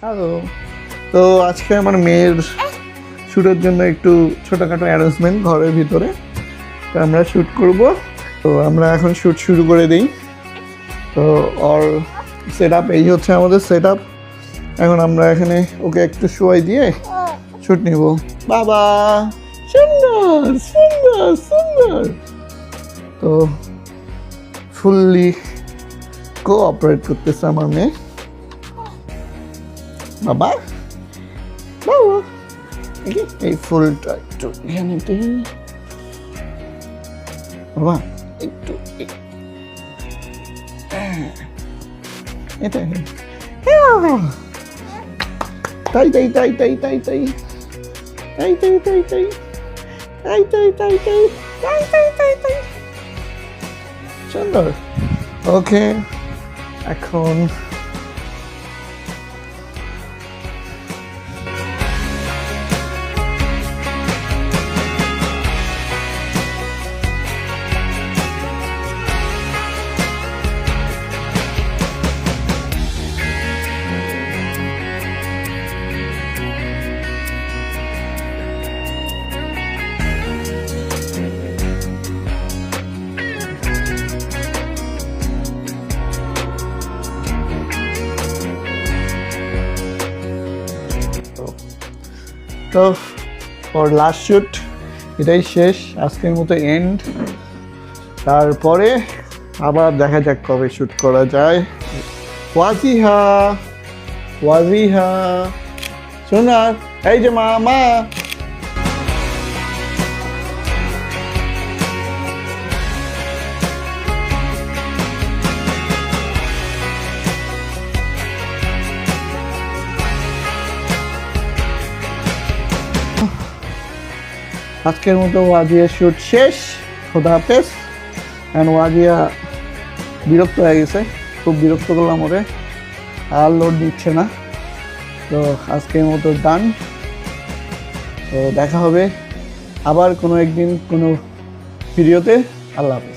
Hello. তো আজকে আমার মেয়ের শ্যুটের জন্য একটু ছোটোখাটো অ্যারেঞ্জমেন্ট ঘরের ভিতরে, তো আমরা শ্যুট করব। তো আমরা এখন শ্যুট শুরু করে দিই। তো ওর সেট আপ, এই হচ্ছে আমাদের সেট আপ। এখন আমরা এখানে ওকে একটু শোয়াই দিয়ে শ্যুট নিব। বাবা সুন্দর সুন্দর সুন্দর। তো ফুললি কোঅপারেট করতেছে আমার মেয়ে। বাবা বাবা এই ফুলটা একটু এখানে দিই। বাবা একটু এটা তাই তাই তাই তাই তাই তাই তাই তাই তাই তাই তাই তাই তাই তাই তাই তাই তাই তাই সুন্দর। ওকে, এখন তো ওর লাস্ট শ্যুট এটাই শেষ, আজকের মতো এন্ড। তারপরে আবার দেখা যাক কবে শ্যুট করা যায়। ওয়াজিহা ওয়াজিহা শোনার, এই যে মা মা আজকের মতো ওয়াজিয়ার শ্যুট শেষ। খোদা হাফেজ। অ্যান্ড ওয়াজিয়া বিরক্ত হয়ে গেছে, খুব বিরক্ত করলাম ওরে, আর লোড দিচ্ছে না। তো আজকের মতো ডান। তো দেখা হবে আবার কোনো একদিন কোনো ভিডিওতে। আল্লাহ হাফেজ।